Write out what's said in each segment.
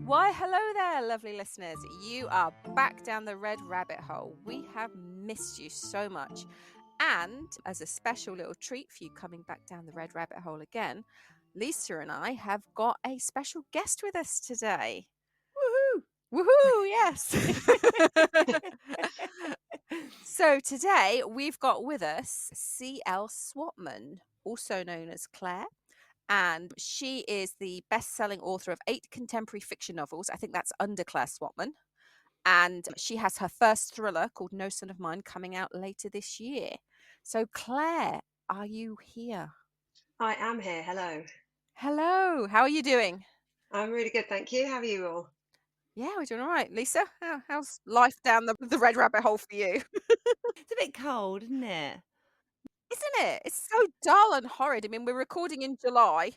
Why, hello there, lovely listeners. You are back down the red rabbit hole. We have missed you so much. And as a special little treat for you coming back down the red rabbit hole again, Lisa and I have got a special guest with us today. Woohoo! Woohoo, yes. So today we've got with us C.L. Swatman, also known as Clare. And she is the best-selling author of 8 contemporary fiction novels. I think that's under Clare Swatman. And she has her first thriller called No Son of Mine coming out later this year. So Claire, are you here? I am here. Hello. Hello, how are you doing? I'm really good, thank you. How are you all? Yeah, we're doing all right. Lisa, how's life down the red rabbit hole for you? It's a bit cold, isn't it? Isn't it? It's so dull and horrid. I mean, we're recording in July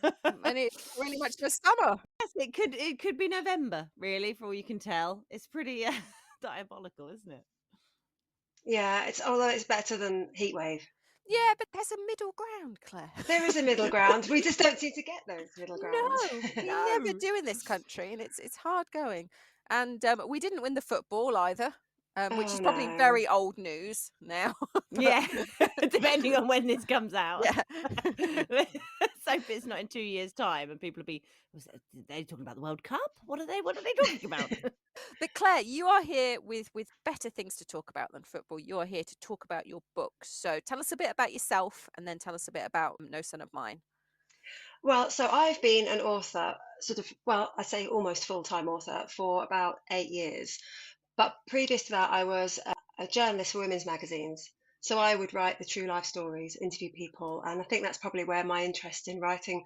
and it's not really much of a summer. Yes, it could be November, really, for all you can tell. It's pretty diabolical, isn't it? Yeah, although it's better than heatwave. Yeah, but there's a middle ground, Claire. There is a middle ground. We just don't seem to get those middle grounds. No, we never No. do in this country, and it's hard going. And we didn't win the football either, which Oh is probably no. very old news now. But Yeah, depending on when this comes out. yeah, Let's hope it's not in 2 years' time and people will be, they talking about the World Cup? What are they talking about? but Claire, you are here with better things to talk about than football. You are here to talk about your books. So tell us a bit about yourself, and then tell us a bit about No Son of Mine. Well, so I've been an author, sort of, well, I say almost full-time author for about 8 years. But previous to that, I was a journalist for women's magazines. So I would write the true life stories, interview people, and I think that's probably where my interest in writing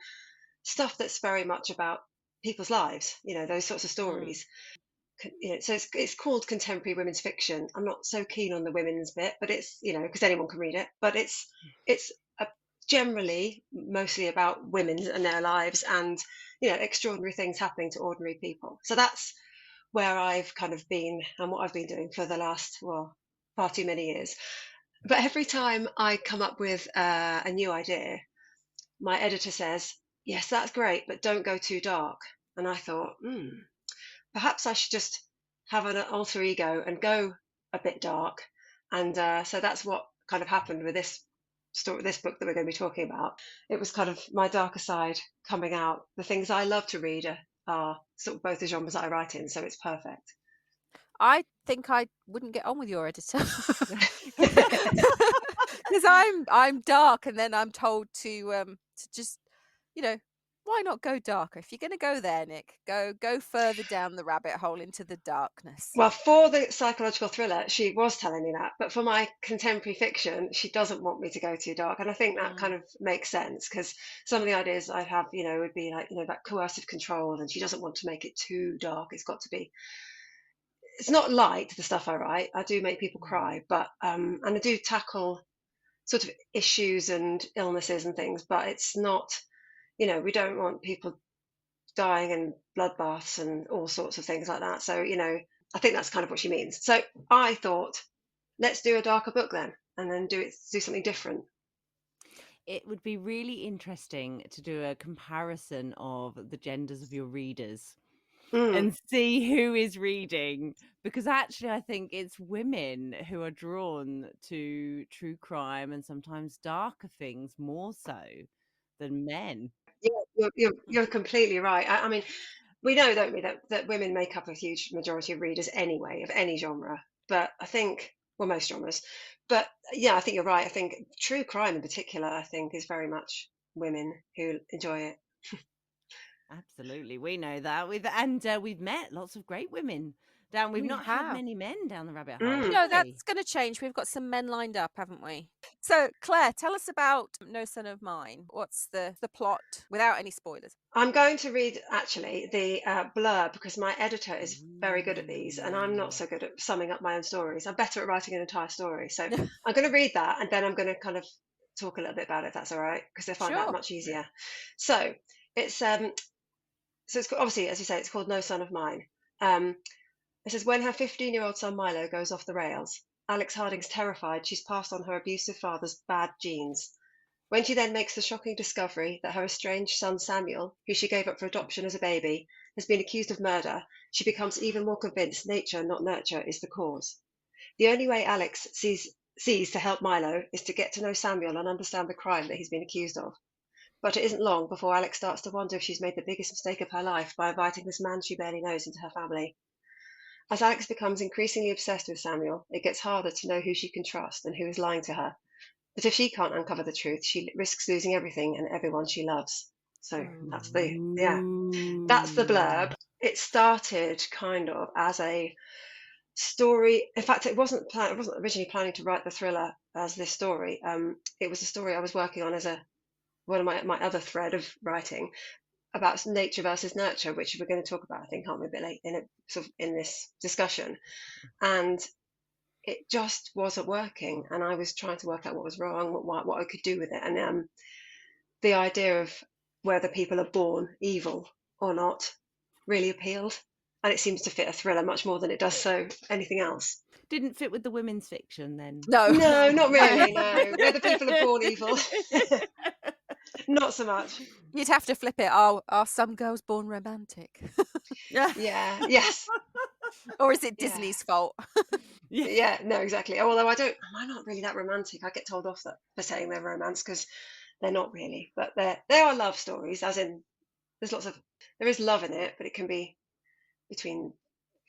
stuff that's very much about people's lives, those sorts of Mm. stories. So it's called contemporary women's fiction. I'm not so keen on the women's bit, but it's, because anyone can read it, but it's a, generally mostly about women and their lives and, extraordinary things happening to ordinary people. So that's where I've kind of been and what I've been doing for the last, well, far too many years. But every time I come up with a new idea, my editor says, yes, that's great, but don't go too dark. And I thought, perhaps I should just have an alter ego and go a bit dark. And so that's what kind of happened with this story, this book that we're going to be talking about. It was kind of my darker side coming out. The things I love to read are sort of both the genres that I write in, so it's perfect. I think I wouldn't get on with your editor because I'm dark, and then I'm told to just, why not go darker? If you're going to go there, Nick, go further down the rabbit hole into the darkness. Well, for the psychological thriller, she was telling me that, but for my contemporary fiction, she doesn't want me to go too dark. And I think that kind Mm. of makes sense because some of the ideas I have, would be like, that coercive control, and she doesn't want to make it too dark. It's got to be, it's not light, the stuff I write. I do make people Mm. cry, but, and I do tackle sort of issues and illnesses and things, but it's not, we don't want people dying in bloodbaths and all sorts of things like that. So, I think that's kind of what she means. So I thought, let's do a darker book then, and then do something different. It would be really interesting to do a comparison of the genders of your readers Mm. and see who is reading, because actually I think it's women who are drawn to true crime and sometimes darker things more so than men. Yeah, you're completely right. I mean, we know, don't we, that women make up a huge majority of readers anyway, of any genre. But I think, well, most genres. But yeah, I think you're right. I think true crime in particular, I think, is very much women who enjoy it. Absolutely, we know that. We've met lots of great women down. We've We not had have. many men down the rabbit hole, Mm. have No, we? that's going to change. We've got some men lined up, haven't we? So, Claire, tell us about No Son of Mine. What's the plot without any spoilers? I'm going to read actually the blurb because my editor is very good at these, and I'm not Ooh. so good at summing up my own stories. I'm better at writing an entire story. So I'm going to read that, and then I'm going to kind of talk a little bit about it, if that's all right, because I find that Sure. much easier. So it's obviously, as you say, it's called No Son of Mine. Um, it says when her 15-year-old son Milo goes off the rails, Alex Harding's terrified she's passed on her abusive father's bad genes. When she then makes the shocking discovery that her estranged son Samuel, who she gave up for adoption as a baby, has been accused of murder, she becomes even more convinced nature, not nurture, is the cause. The only way Alex sees to help Milo is to get to know Samuel and understand the crime that he's been accused of. But it isn't long before Alex starts to wonder if she's made the biggest mistake of her life by inviting this man she barely knows into her family. As Alex becomes increasingly obsessed with Samuel, it gets harder to know who she can trust and who is lying to her. But if she can't uncover the truth, she risks losing everything and everyone she loves. So that's the that's the Ooh. blurb. It started kind of as a story. In fact, I wasn't originally planning to write the thriller as this story. It was a story I was working on as one of my other thread of writing about nature versus nurture, which we're going to talk about, I think, aren't we, a bit late in this discussion. And it just wasn't working, and I was trying to work out what was wrong, what I could do with it, and the idea of whether people are born evil or not really appealed, and it seems to fit a thriller much more than it does anything else. Didn't fit with the women's fiction then. No. No, not No. really. No, whether people are born evil, not so much. You'd have to flip it. Are some girls born romantic? Yeah. Yeah. Yes. Or is it Yeah. Disney's fault? Yeah. Yeah. No, exactly. Although I'm not really that romantic. I get told off that for saying they're romance because they're not really. But they are love stories, as in there is love in it, but it can be between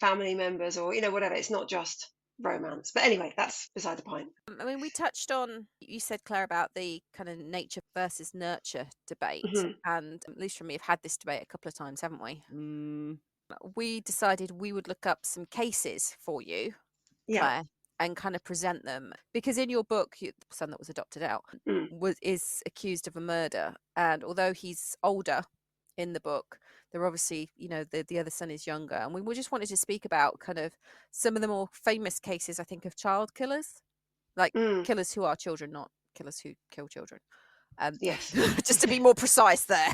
family members or whatever. It's not just romance. But anyway, that's beside the point. I mean, we touched on, you said, Claire, about the kind of nature versus nurture debate. Hmm. And at least for me, I've had this debate a couple of times, haven't we? Mm. We decided we would look up some cases for you, Yeah. Claire, and kind of present them. Because in your book, the son that was adopted out Mm. is accused of a murder. And although he's older in the book, they're obviously, the other son is younger. And we just wanted to speak about kind of some of the more famous cases, I think, of child killers, like Mm. killers who are children, not killers who kill children. Yes. Just to be more precise there.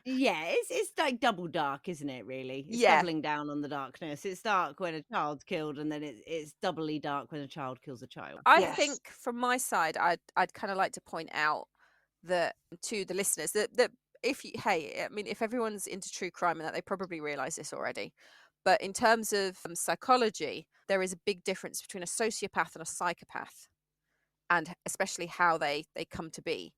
Yeah, it's like double dark, isn't it? Really, it's Yeah. doubling down on the darkness. It's dark when a child's killed, and then it's doubly dark when a child kills a child. I Yes. think from my side, I'd kind of like to point out that to the listeners that if everyone's into true crime and that, they probably realize this already. But in terms of psychology, there is a big difference between a sociopath and a psychopath, and especially how they come to be.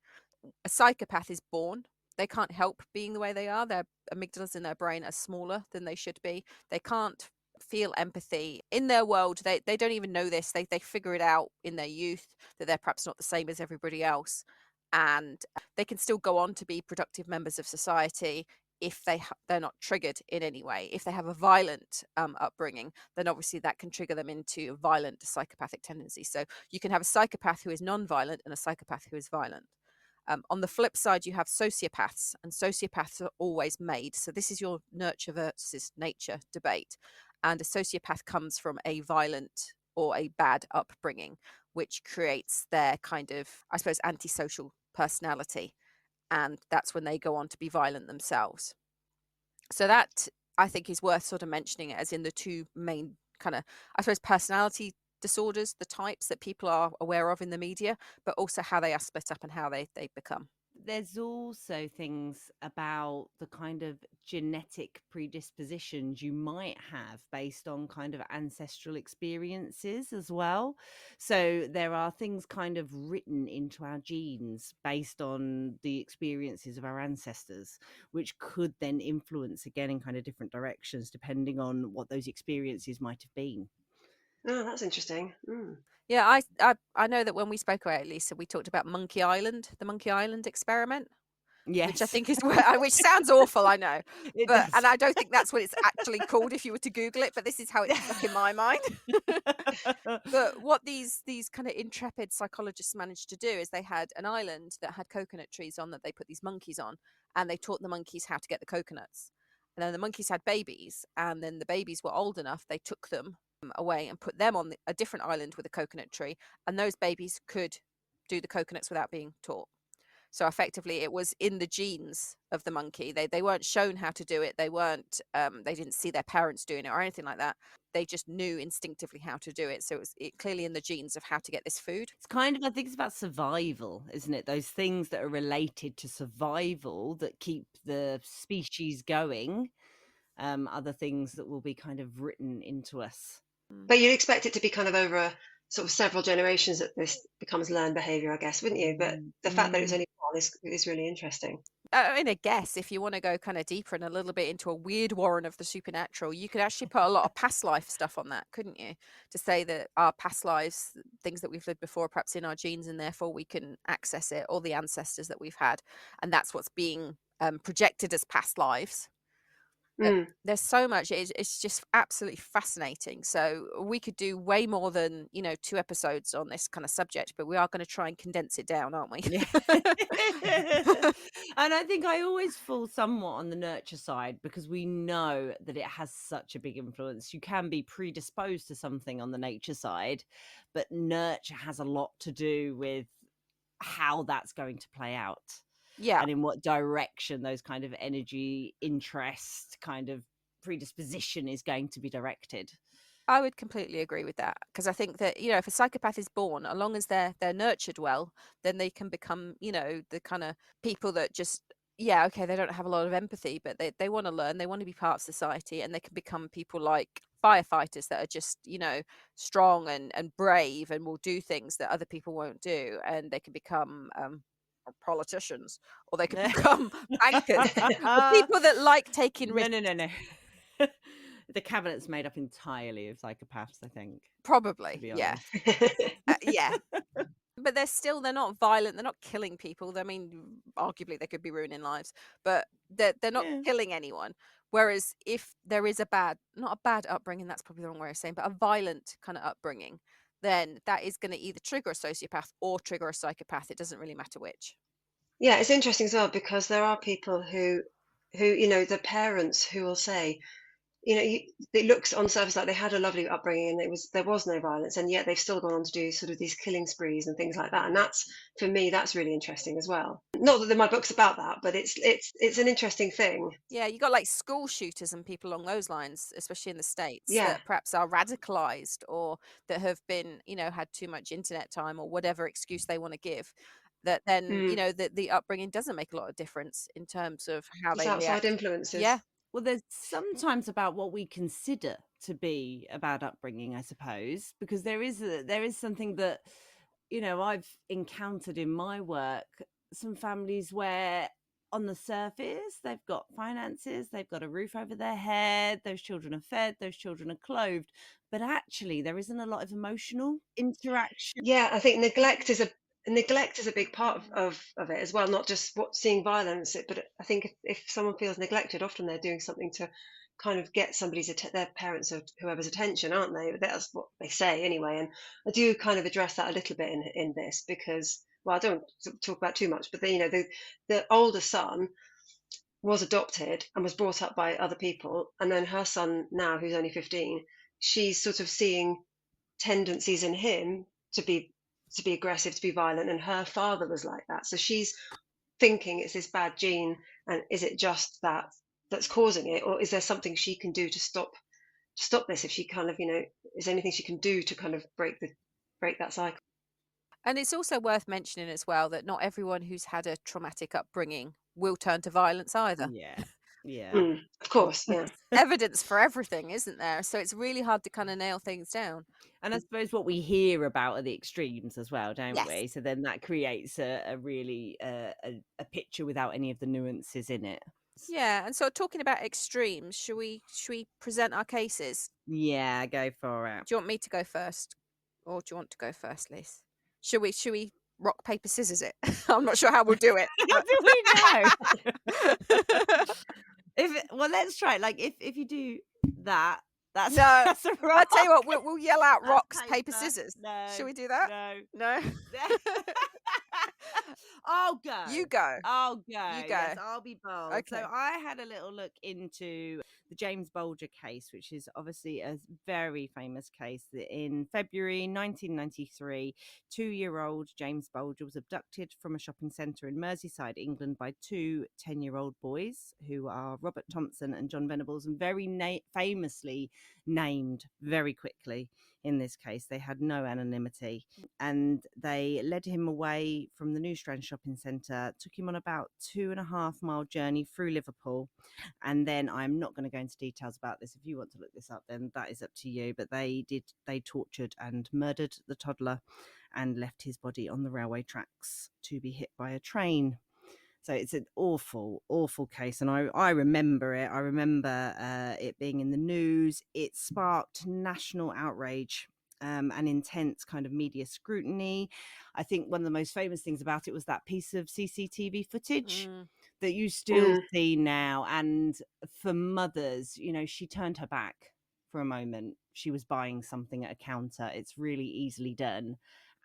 A psychopath is born. They can't help being the way they are. Their amygdalas in their brain are smaller than they should be. They can't feel empathy in their world. They don't even know this. They figure it out in their youth that they're perhaps not the same as everybody else, and they can still go on to be productive members of society if they're not triggered in any way. If they have a violent upbringing, then obviously that can trigger them into a violent psychopathic tendency. So you can have a psychopath who is non-violent and a psychopath who is violent. On the flip side, you have sociopaths, and sociopaths are always made. So this is your nurture versus nature debate. And a sociopath comes from a violent or a bad upbringing, which creates their kind of, I suppose, antisocial personality. And that's when they go on to be violent themselves. So that, I think, is worth sort of mentioning, as in the two main kind of, I suppose, personality disorders, the types that people are aware of in the media, but also how they are split up and how they become. There's also things about the kind of genetic predispositions you might have based on kind of ancestral experiences as well. So there are things kind of written into our genes based on the experiences of our ancestors, which could then influence again in kind of different directions depending on what those experiences might have been. Oh, that's interesting. Mm. Yeah, I know that when we spoke about it, Lisa, we talked about Monkey Island, the Monkey Island experiment, which I Yes, think is which sounds awful, I know, it but does. and I don't think that's what it's actually called if you were to Google it, but this is how it's stuck in my mind. But what these kind of intrepid psychologists managed to do is they had an island that had coconut trees on that they put these monkeys on, and they taught the monkeys how to get the coconuts. And then the monkeys had babies, and then the babies were old enough, they took them away and put them on a different island with a coconut tree, and those babies could do the coconuts without being taught. So effectively, it was in the genes of the monkey. They weren't shown how to do it. They weren't they didn't see their parents doing it or anything like that. They just knew instinctively how to do it. So it was clearly in the genes of how to get this food. It's kind of, I think it's about survival, isn't it? Those things that are related to survival that keep the species going, other things that will be kind of written into us. But you'd expect it to be kind of over sort of several generations that this becomes learned behavior, I guess, wouldn't you? But the fact that it's Mm. only one is really interesting. I mean, I guess if you want to go kind of deeper and a little bit into a weird warren of the supernatural, you could actually put a lot of past life stuff on that, couldn't you? To say that our past lives, things that we've lived before, perhaps in our genes, and therefore we can access it, or the ancestors that we've had, and that's what's being projected as past lives. Mm. There's so much. It's just absolutely fascinating. So we could do way more than 2 episodes on this kind of subject, but we are going to try and condense it down, aren't we? Yeah. And I think I always fall somewhat on the nurture side because we know that it has such a big influence. You can be predisposed to something on the nature side, but nurture has a lot to do with how that's going to play out Yeah. and in what direction those kind of energy, interest, kind of predisposition is going to be directed. I would completely agree with that because I think that if a psychopath is born, as long as they're nurtured well, then they can become the kind of people that just okay, they don't have a lot of empathy, but they want to learn, they want to be part of society, and they can become people like firefighters that are just strong and brave and will do things that other people won't do, and they can become politicians, or they could become bankers, or people that like taking No, risks. no, no, no. The cabinet's made up entirely of psychopaths, I think, to Probably, be yeah. honest. Yeah. But they're not violent, they're not killing people. I mean, arguably they could be ruining lives, but they're not Yeah. killing anyone. Whereas if there is not a bad upbringing, that's probably the wrong way of saying, but a violent kind of upbringing, then that is going to either trigger a sociopath or trigger a psychopath. It doesn't really matter which. Yeah, it's interesting as well because there are people who the parents who will say, it looks on the surface like they had a lovely upbringing and there was no violence, and yet they've still gone on to do sort of these killing sprees and things like that. And that's for me, that's really interesting as well. Not that my book's about that, but it's an interesting thing. Yeah, you got like school shooters and people along those lines, especially in the States, Yeah. that perhaps are radicalized or that have been, had too much internet time or whatever excuse they want to give. That then, Mm. the upbringing doesn't make a lot of difference in terms of how Just they outside react. influences. Yeah, Well, there's sometimes about what we consider to be a bad upbringing, I suppose, because there is something that I've encountered in my work. Some families where, on the surface, they've got finances, they've got a roof over their head, those children are fed, those children are clothed, but actually there isn't a lot of emotional interaction. Yeah, I think neglect is a big part of it as well, not just seeing violence, but I think if someone feels neglected, often they're doing something to kind of get their parents or whoever's attention, aren't they? That's what they say anyway. And I do kind of address that a little bit in this because, well, I don't talk about too much, but the older son was adopted and was brought up by other people, and then her son now, who's only 15, she's sort of seeing tendencies in him to be aggressive, to be violent, and her father was like that. So she's thinking it's this bad gene, and is it just that's causing it, or is there something she can do to stop this? If she kind of, is there anything she can do to kind of break that cycle? and it's also worth mentioning as well that not everyone who's had a traumatic upbringing will turn to violence either. Yeah, yeah. Mm, of course, yeah. Evidence for everything, isn't there? So it's really hard to kind of nail things down. And I suppose what we hear about are the extremes as well, don't Yes. we? So then that creates a really a picture without any of the nuances in it. Yeah, and so talking about extremes, should we present our cases? Yeah, go for it. Do you want me to go first, or do you want to go first, Liz? Should we rock paper scissors it? I'm not sure how we'll do it. How do we know? Well, let's try it. Like if you do that, That's No. that's a I tell you rock. what, we'll yell out That's rocks, paper, paper. scissors. Shall No, we do that? no. No? I'll go. You go. I'll You go. Yes, go. I'll be bold. So Okay. I had a little look into the James Bulger case, which is obviously a very famous case. That in February 1993, 2-year-old James Bulger was abducted from a shopping centre in Merseyside, England, by two 10-year-old boys who are Robert Thompson and John Venables, and very famously named very quickly. In this case, they had no anonymity, and they led him away from the New Strand shopping centre, took him on about 2.5 mile journey through Liverpool. And then I'm not going to go into details about this. If you want to look this up, then that is up to you. But they tortured and murdered the toddler and left his body on the railway tracks to be hit by a train. So it's an awful, awful case. And I remember it. I remember it being in the news. It sparked national outrage and intense kind of media scrutiny. I think one of the most famous things about it was that piece of CCTV footage Mm. that you still see now. And for mothers, she turned her back for a moment. She was buying something at a counter. It's really easily done.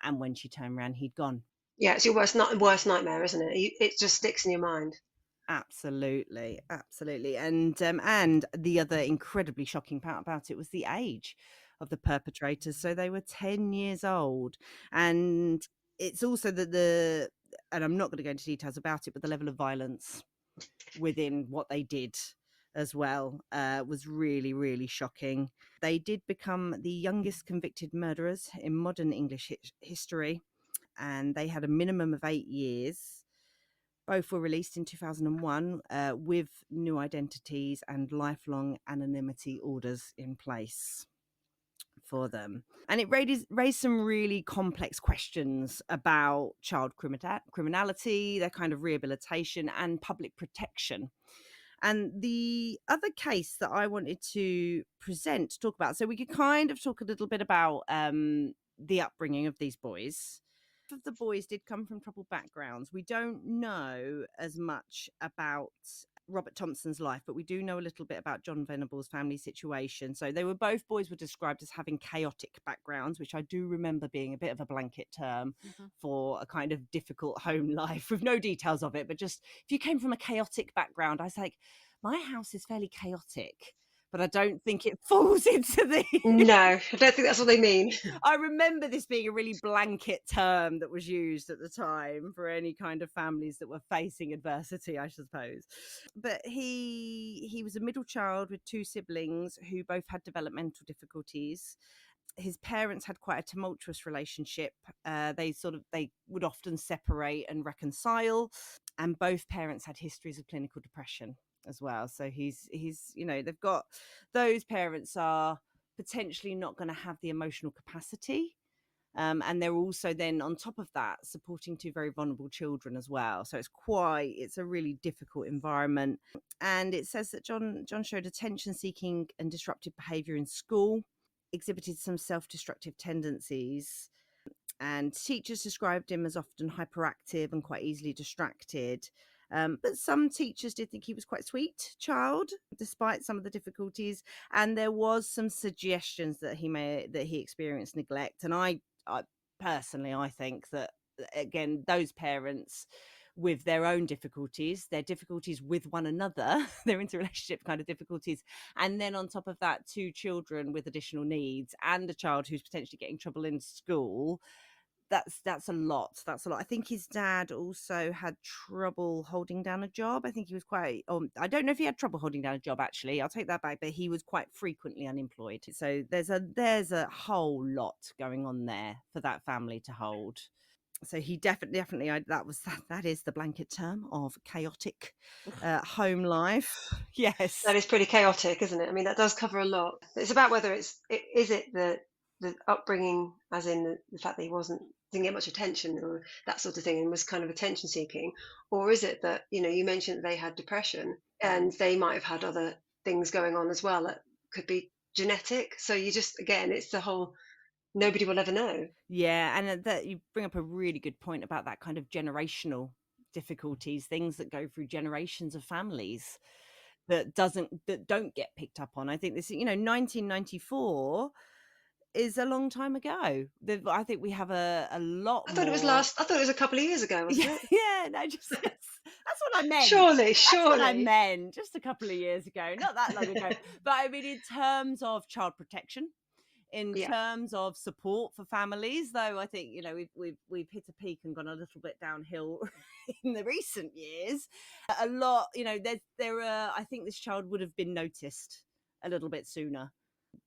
And when she turned around, he'd gone. Yeah, it's your worst nightmare, isn't it? It just sticks in your mind. Absolutely, absolutely. And the other incredibly shocking part about it was the age of the perpetrators. So they were 10 years old. And it's also that and I'm not going to go into details about it, but the level of violence within what they did as well was really, really shocking. They did become the youngest convicted murderers in modern English history, and they had a minimum of 8 years. Both were released in 2001 with new identities and lifelong anonymity orders in place for them. And it raised some really complex questions about child criminality, their kind of rehabilitation, and public protection. And the other case that I wanted to talk about, so we could kind of talk a little bit about the upbringing of these boys. Of the boys did come from troubled backgrounds. We don't know as much about Robert Thompson's life, but we do know a little bit about John Venable's family situation. So boys were described as having chaotic backgrounds, which I do remember being a bit of a blanket term for a kind of difficult home life, with no details of it. But just if you came from a chaotic background, I was like, my house is fairly chaotic, but I don't think it falls into the No, I don't think that's what they mean. I remember this being a really blanket term that was used at the time for any kind of families that were facing adversity, I suppose. But he was a middle child with two siblings who both had developmental difficulties. His parents had quite a tumultuous relationship. They would often separate and reconcile, and both parents had histories of clinical depression as well. So he's they've got, those parents are potentially not going to have the emotional capacity. And they're also then on top of that supporting two very vulnerable children as well. So it's a really difficult environment. And it says that John showed attention seeking and disruptive behavior in school, exhibited some self-destructive tendencies, and teachers described him as often hyperactive and quite easily distracted. But some teachers did think he was quite a sweet child, despite some of the difficulties. And there was some suggestions that he experienced neglect. And I personally, I think that, again, those parents with their own difficulties, their difficulties with one another, their interrelationship kind of difficulties, and then on top of that, two children with additional needs and a child who's potentially getting trouble in school. That's a lot. That's a lot. I think his dad also had trouble holding down a job. I think he was quite. I don't know if he had trouble holding down a job. Actually, I'll take that back. But he was quite frequently unemployed. So there's a whole lot going on there for that family to hold. So he definitely. That is the blanket term of chaotic home life. Yes. That is pretty chaotic, isn't it? I mean, that does cover a lot. It's about whether is it the upbringing, as in the fact that he didn't get much attention or that sort of thing, and was kind of attention seeking, or is it that, you mentioned that they had depression and they might have had other things going on as well that could be genetic. So you just, again, it's the whole, nobody will ever know. Yeah, and that you bring up a really good point about that kind of generational difficulties, things that go through generations of families. that don't get picked up on. I think this, 1994 is a long time ago. I think we have a lot more. I thought it was a couple of years ago, wasn't Yeah, it? yeah, no, just that's what I meant. Surely, That's what I surely. meant. Just a couple of years ago, not that long ago. But I mean, in terms of child protection, in Yeah. terms of support for families, though, I think we've hit a peak and gone a little bit downhill in the recent years. A lot, I think this child would have been noticed a little bit sooner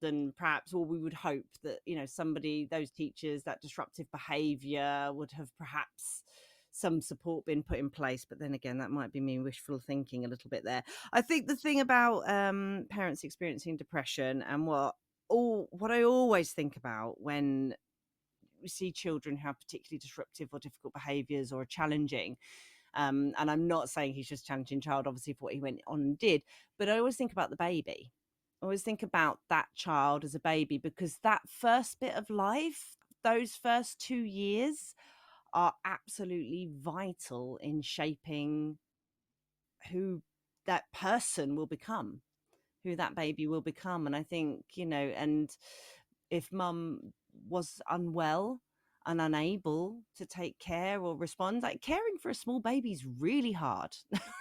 than perhaps, or we would hope that, those teachers, that disruptive behavior would have perhaps some support been put in place. But then again, that might be me wishful thinking a little bit there. I think the thing about parents experiencing depression, and what I always think about when we see children who have particularly disruptive or difficult behaviors or are challenging, and I'm not saying he's just challenging child, obviously, for what he went on and did, but I always think about the baby. I always think about that child as a baby, because that first bit of life, those first 2 years, are absolutely vital in shaping who that person will become, who that baby will become. And I think, and if mum was unwell and unable to take care or respond, like, caring for a small baby is really hard.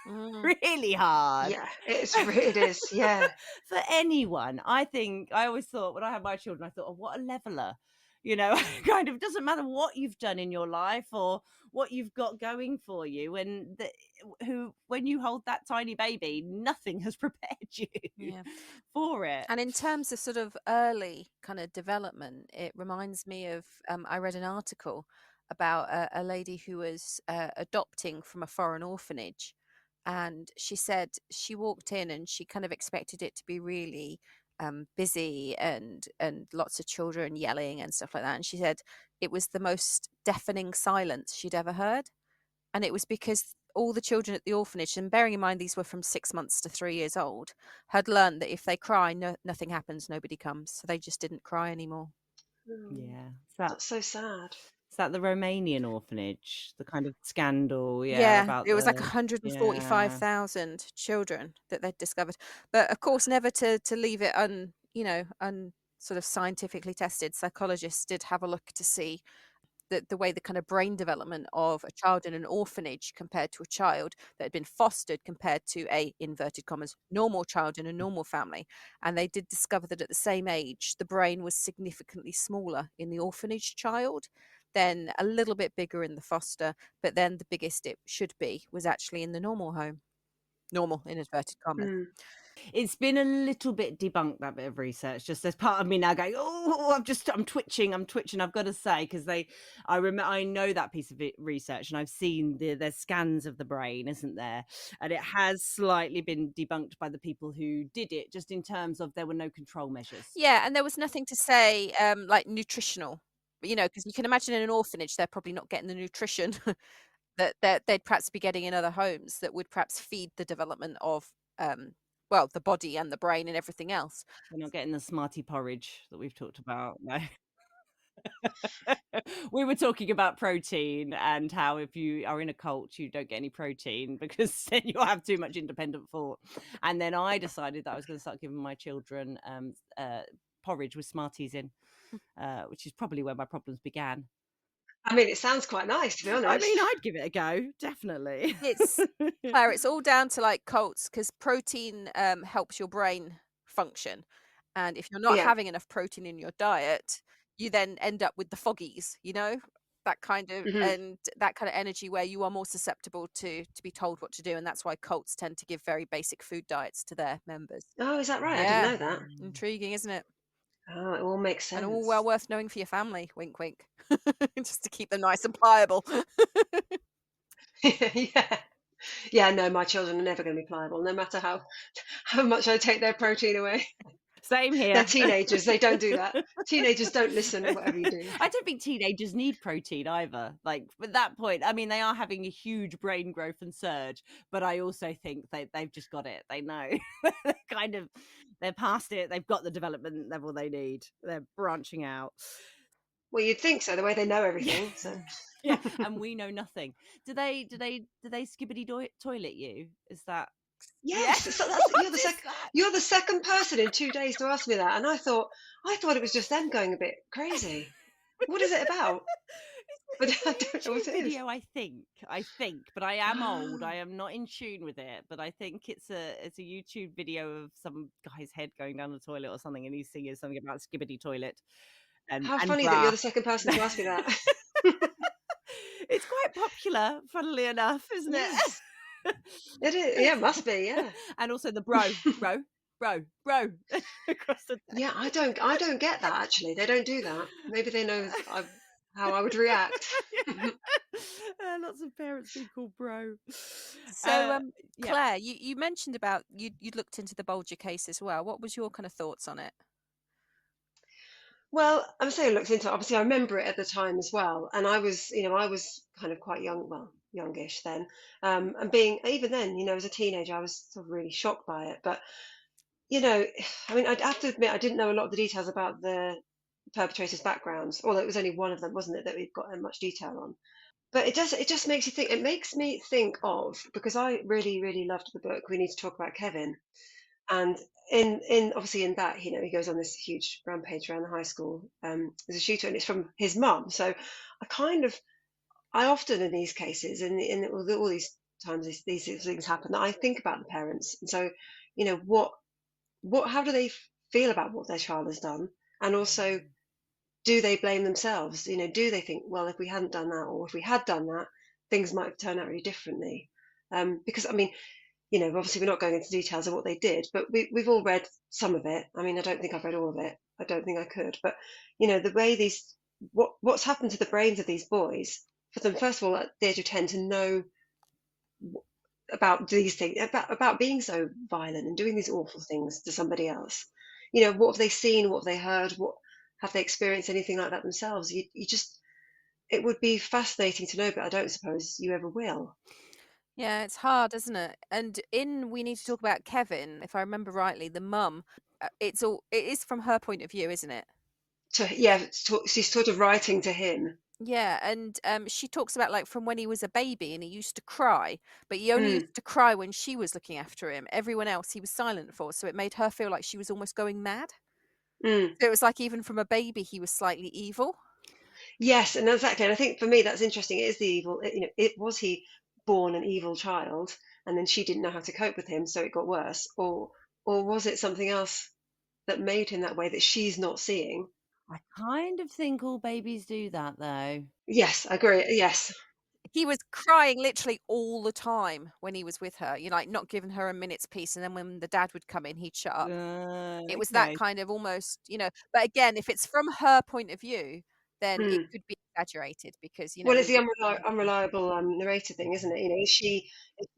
Mm, Really hard. Yeah, it is. Yeah. For anyone. I think I always thought, when I had my children, I thought, oh, what a leveler. Kind of doesn't matter what you've done in your life or what you've got going for you. And when you hold that tiny baby, nothing has prepared you yeah. for it. And in terms of sort of early kind of development, it reminds me of I read an article about a lady who was adopting from a foreign orphanage. And she said she walked in and she kind of expected it to be really busy and lots of children yelling and stuff like that. And she said it was the most deafening silence she'd ever heard. And it was because all the children at the orphanage, and bearing in mind these were from 6 months to 3 years old, had learned that if they cry, nothing happens, nobody comes. So they just didn't cry anymore. Mm, Yeah. that's so sad. Is that the Romanian orphanage? The kind of scandal, yeah, Yeah, about it was like the yeah. 145,000 children that they'd discovered. But of course, never to leave it un sort of scientifically tested. Psychologists did have a look to see the way the kind of brain development of a child in an orphanage compared to a child that had been fostered compared to a inverted commas normal child in a normal family. And they did discover that at the same age the brain was significantly smaller in the orphanage child, then a little bit bigger in the foster, but then the biggest it should be was actually in the normal home, normal in inverted commas. Mm. It's been a little bit debunked, that bit of research. Just there's part of me now going, oh, I'm twitching. I've got to say, because I know that piece of research, and I've seen there's scans of the brain, isn't there? And it has slightly been debunked by the people who did it, just in terms of there were no control measures. Yeah, and there was nothing to say like nutritional, because you can imagine in an orphanage they're probably not getting the nutrition that they'd perhaps be getting in other homes that would perhaps feed the development of well, the body and the brain and everything else. We're not getting the smarty porridge that we've talked about. No. We were talking about protein and how if you are in a cult, you don't get any protein because then you'll have too much independent thought. And then I decided that I was going to start giving my children porridge with Smarties in, which is probably where my problems began. I mean, it sounds quite nice, to be I honest. mean, I'd give it a go, definitely. It's Claire, it's all down to like cults because protein helps your brain function. And if you're not Yeah. having enough protein in your diet, you then end up with the foggies, that kind of Hmm. and that kind of energy where you are more susceptible to be told what to do. And that's why cults tend to give very basic food diets to their members. Oh, is that right? I didn't Yeah. know that. Intriguing, isn't it? Oh, it all makes And all well sense. worth knowing for your family. Wink, wink. Just to keep them nice and pliable. Yeah. Yeah, no, my children are never going to be pliable, no matter how much I take their protein away. Same They're here. teenagers, they don't do that. Teenagers don't listen, whatever you do. I don't think teenagers need protein either. Like, at that point, I mean, they are having a huge brain growth and surge, but I also think they've just got it. They know. They're kind of, they're past it. They've got the development level they need. They're branching out. Well, you'd think so, the way they know Yeah. everything. So, Yeah, and we know nothing. Do they skibbity toilet you? Is that Yeah. Yes, so that's What is that? you're the second person in 2 days to ask me that, and I thought it was just them going a bit crazy. What is it about? But It's I don't know a what YouTube it is. video, I think, but I am old. Ah, I am not in tune with it, but I think it's a YouTube video of some guy's head going down the toilet or something, and he's singing something about skibbity toilet how and funny that you're bra. the second person to ask me that. It's quite popular, funnily enough, isn't Yes, it? it is. Yeah, it must be, yeah. And also the bro across the Yeah, I don't get that actually. They don't do that. Maybe they know how I would react. Yeah. Lots of parents being called bro. So, Uh, yeah. Claire, you mentioned about you'd looked into the Bulger case as well. What was your kind of thoughts on it? Well, I'm saying I looked into it. Obviously, I remember it at the time as well, and I was kind of quite young, well, youngish then, and being even then, as a teenager, I was sort of really shocked by it. But you know, I mean, I'd have to admit, I didn't know a lot of the details about the perpetrators' backgrounds, although it was only one of them, wasn't it, that we've got much detail on. But it just makes you think. It makes me think of, because I really, really loved the book. We need to talk about Kevin, and in obviously in that, he goes on this huge rampage around the high school. There's a shooter, and it's from his mum. So I often in these cases, in all these times these things happen, that I think about the parents, and so how do they feel about what their child has done, and also Mm. do they blame themselves? Do they think, well, if we hadn't done that, or if we had done that, things might have turned out really differently? Because I mean, obviously we're not going into details of what they did, but we've all read some of it. I mean, I don't think I've read all of it. I don't think I could. But the way what's happened to the brains of these boys, for them, first of all, at the age of 10, to know about these things, about being so violent and doing these awful things to somebody else. What have they seen? What have they heard? What have they experienced? Anything like that themselves? You just It would be fascinating to know, but I don't suppose you ever will. Yeah, it's hard, isn't it? And in We Need to Talk About Kevin, if I remember rightly, the mum, it is from her point of view, isn't it? Yeah, she's sort of writing to him. Yeah, and she talks about like from when he was a baby and he used to cry, but he only Mm, used to cry when she was looking after him. Everyone else he was silent for, so it made her feel like she was almost going mad. mm. So it was like even from a baby he was slightly evil. Yes, and exactly. And I think for me that's interesting. It is the evil. It was he born an evil child, and then she didn't know how to cope with him, so it got worse, or was it something else that made him that way that she's not seeing? I kind of think all babies do that though. Yes, I agree. Yes. He was crying literally all the time when he was with her, like not giving her a minute's peace. And then when the dad would come in, he'd shut up. It was that Okay. kind of almost, but again, if it's from her point of view, then it Mm. could be exaggerated because, Well, it's we the would see nothing. unreliable narrator thing, isn't it? Is she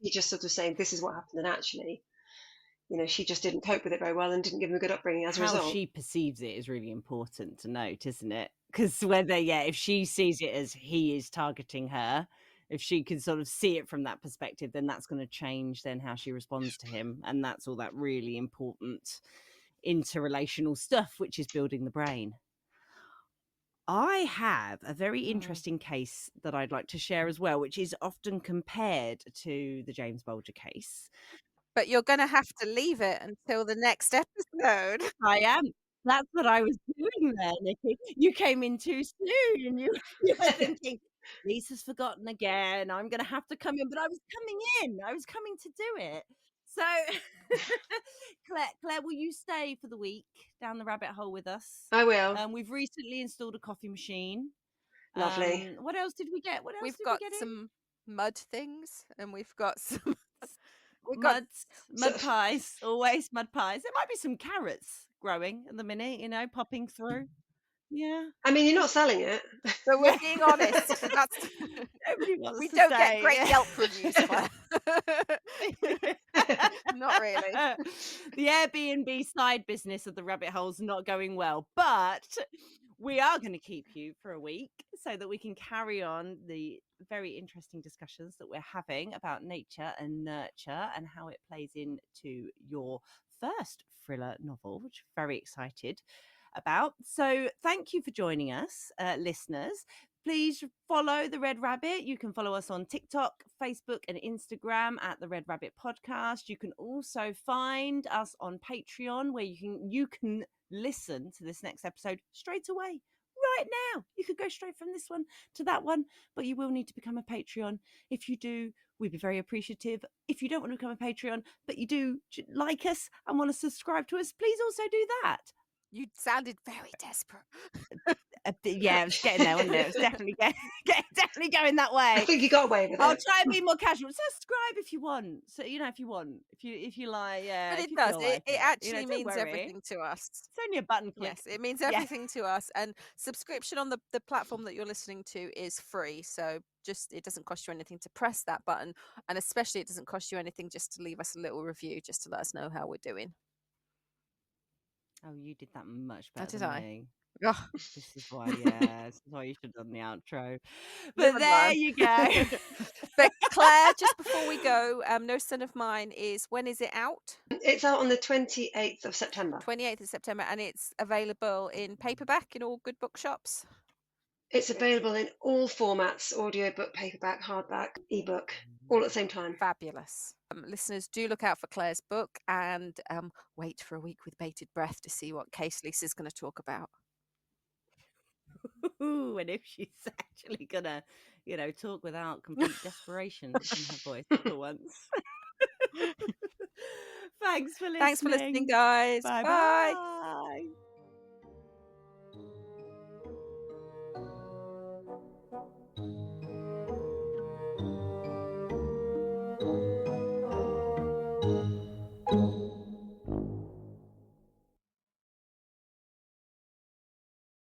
just sort of saying this is what happened, and actually, she just didn't cope with it very well and didn't give him a good upbringing as a How result. she perceives it is really important to note, isn't it? Because whether, yeah, if she sees it as he is targeting her, if she can sort of see it from that perspective, then that's going to change then how she responds to him. And that's all that really important interrelational stuff, which is building the brain. I have a very Mm. interesting case that I'd like to share as well, which is often compared to the James Bulger case. But you're gonna have to leave it until the next episode. I am. That's what I was doing there, Nikki. You came in too soon. You were thinking, "Lisa's forgotten again. I'm gonna have to come in," but I was coming in. I was coming to do it. So, Claire, will you stay for the week down the rabbit hole with us? I will. We've recently installed a coffee machine. Lovely. What else did we get? What else We've did we got get in? some mud things, and we've got some we've got So, Mud pies, always mud pies. There might be some carrots growing at the minute, popping through. Yeah. I mean, you're not selling it. but we're being honest. That's Nobody wants we to don't get say. great Yelp reviews, Claire. Not really. The Airbnb side business of the rabbit hole's not going well, but we are going to keep you for a week so that we can carry on the very interesting discussions that we're having about nature and nurture and how it plays into your first thriller novel, which I'm very excited about. So thank you for joining us, listeners. Please follow The Red Rabbit. You can follow us on TikTok, Facebook, and Instagram at The Red Rabbit Podcast. You can also find us on Patreon, where you can listen to this next episode straight away. Right now, you could go straight from this one to that one, but you will need to become a Patreon. If you do, we'd be very appreciative. If you don't want to become a Patreon, but you do like us and want to subscribe to us, please also do that. You sounded very desperate. Yeah, it was getting there, wasn't it? It was definitely definitely going that I way. think you got away with I'll it. try and be more casual. Subscribe if you want. So if you want, if you like, yeah, But if it you does. feel It, like it it, actually don't means worry. everything to us. It's only a button click. Yes, it means Yeah. everything to us. And subscription on the platform that you're listening to is free. So just it doesn't cost you anything to press that button. And especially it doesn't cost you anything just to leave us a little review, just to let us know how we're doing. Oh, you did that much How better did than I? me. Oh, This is why, this is why you should have done the outro. live But and there learn. you go. But Claire, just before we go, No Son of Mine is, when is it out? It's out on the 28th of September. 28th of September, and it's available in paperback in all good bookshops. It's available in all formats: audiobook, paperback, hardback, ebook, all at the same time. Fabulous. Listeners, do look out for Claire's book and wait for a week with bated breath to see what case Lisa's going to talk about. Ooh, and if she's actually gonna, talk without complete desperation in her voice for once. Thanks for listening. Thanks for listening, guys. Bye Bye. bye.